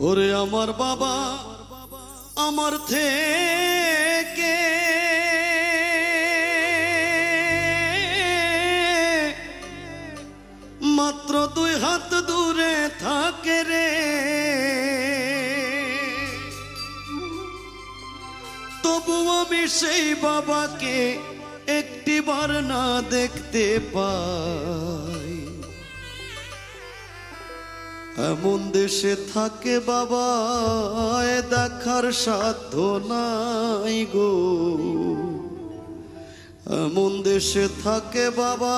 ওরে আমার বাবা আমার থেকে মাত্র 2 হাত দূরে থাকে রে, তবু আমি সেই বাবাকে একটিবার না দেখতে পাই। এমন দেশে থাকে বাবা দেখার সাধ্য নাই গো, এমন দেশে থাকে বাবা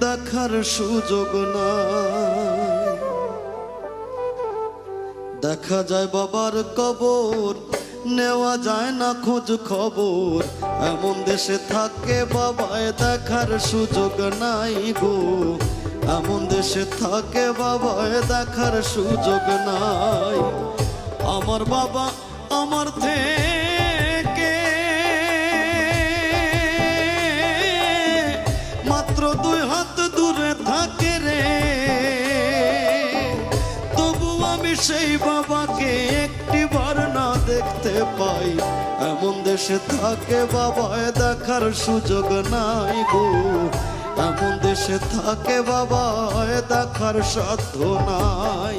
দেখার সুযোগ নাই। দেখা যায় বাবার কবর, নেওয়া যায় না খোঁজ খবর, এমন দেশে থাকে বাবায় দেখার সুযোগ নাই গো, এমন দেশে থাকে বাবায় দেখার সুযোগ নাই। আমার বাবা আমার থেকে মাত্র 2 হাত দূরে থাকে রে, তবু আমি সেই বাবাকে একটিবার না দেখতে পাই। এমন দেশে থাকে বাবায় দেখার সুযোগ নাই গো, এমন দেশে থাকে বাবায় দেখার সাধ্য নাই।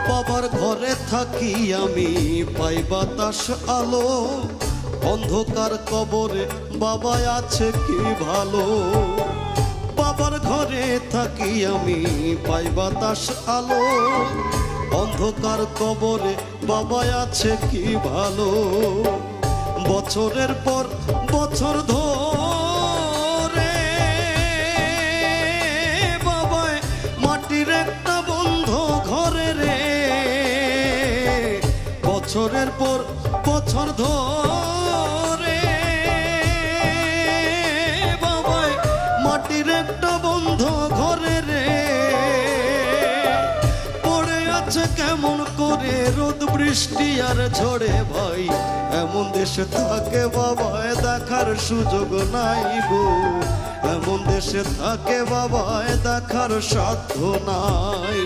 বাবার ঘরে থাকি আমি পাই বাতাস আলো, অন্ধকার কবরে বাবা আছে কি ভালো। বাবার ঘরে থাকি আমি পাই বাতাস আলো, অন্ধকার কবরে বাবা আছে কি ভালো। বছরের পর বছর ধরে বাবায় মাটির একটা বন্ধ ঘরে রে, বছরের পর বছর ধরে বাবায় মাটির একটা বন্ধ ঘরে রে, পড়ে আছে কেমন করে রোদ বৃষ্টি আর ঝড়ে ভাই। এমন দেশে থাকে বাবায় দেখার সুযোগ নাই গো, এমন দেশে থাকে বাবায় দেখার সাধ্য নাই।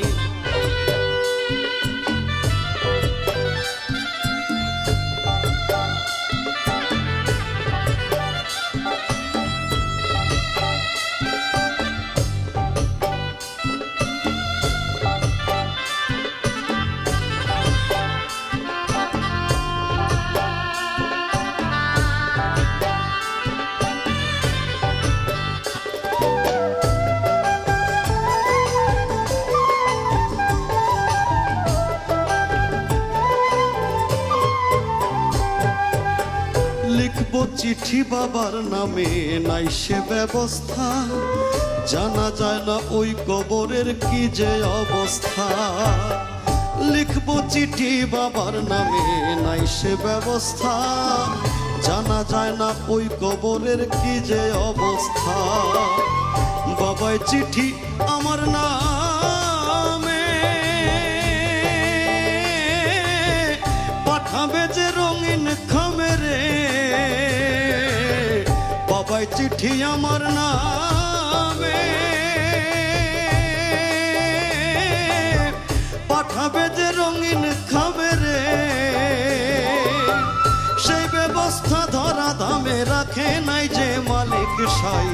লিখবো চিঠি বাবার নামে নাই সে ব্যবস্থা, জানা যায় না ওই কবরের কি যে অবস্থা। লিখবো চিঠি বাবার নামে নাই সে ব্যবস্থা, জানা যায় না ওই কবরের কি যে অবস্থা। বাবাই চিঠি আমার নামে পাঠাবে যে রঙিন খামে রে, বাবাই চিঠি আমার নামে পাঠাবে যে রঙিন খাবে রে, সেই ব্যবস্থা ধরা দামে রাখে নাই যে মালিক সাই।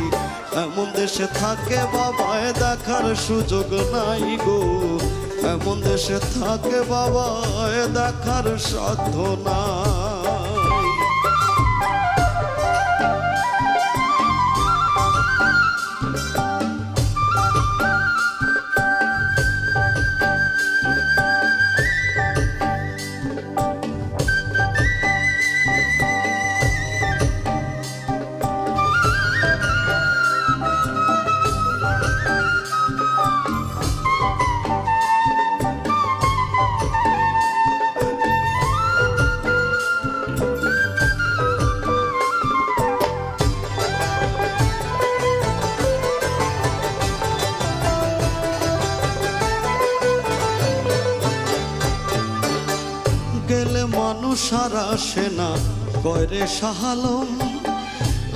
এমন দেশে থাকে বাবায় দেখার সুযোগ নাই গো, এমন দেশে থাকে বাবায় দেখার সাধ্য নাই। মানুষ আর আসে না কয়রে শাহালম,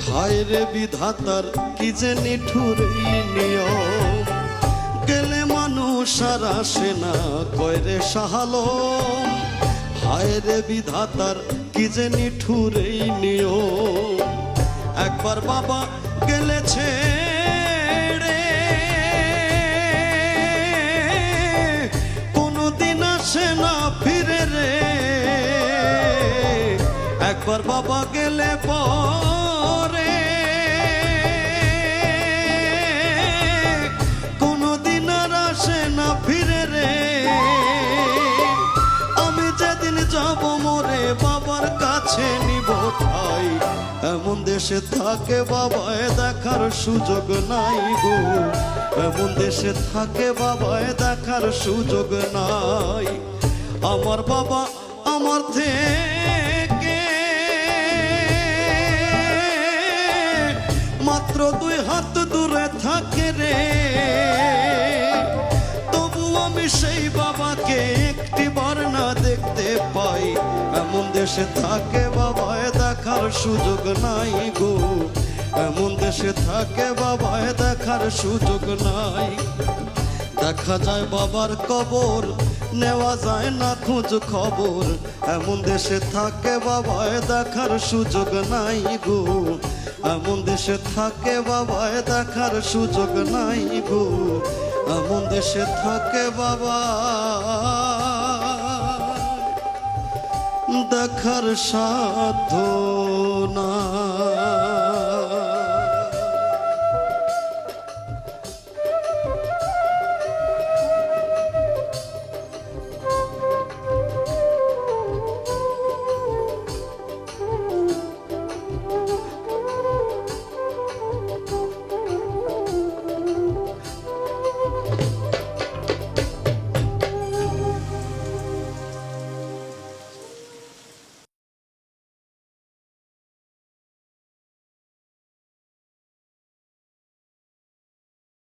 হায় রে বিধাতার কি যে নিঠুর এই নিয়ম। গেলে মানুষ আর আসে না কয়রে শাহালম, হায় রে বিধাতার কি যে নিঠুর এই নিয়ম। একবার বাবা গেলেছে রে, কোনদিন আসে না ফিরে রে। একবার বাবা গেলে পরে কোনদিন আর আসে না ফিরে রে। আমি যেদিন যাব মরে বাবার কাছে নিব ঠাই, এমন দেশে থাকে বাবায় দেখার সুযোগ নাই গো, এমন দেশে থাকে বাবায় দেখার সুযোগ নাই। আমার বাবা আমার থেকে মাত্র 2 হাত দূরে থাকে রে, তবু আমি সেই বাবাকে একটিবার না দেখতে পাই। এমন দেশে থাকে বাবায় দেখার সুযোগ নাই গো, এমন দেশে থাকে বাবায় দেখার সুযোগ নাই। দেখা যায় বাবার কবর, নেওয়া যায় না খোঁজ খবর, এমন দেশে থাকে বাবায় দেখার সুযোগ নাই গো, এমন দেশে থাকে বাবায় দেখার সুযোগ নাই গো, এমন দেশে থাকে বাবা দেখার সাধ্য না।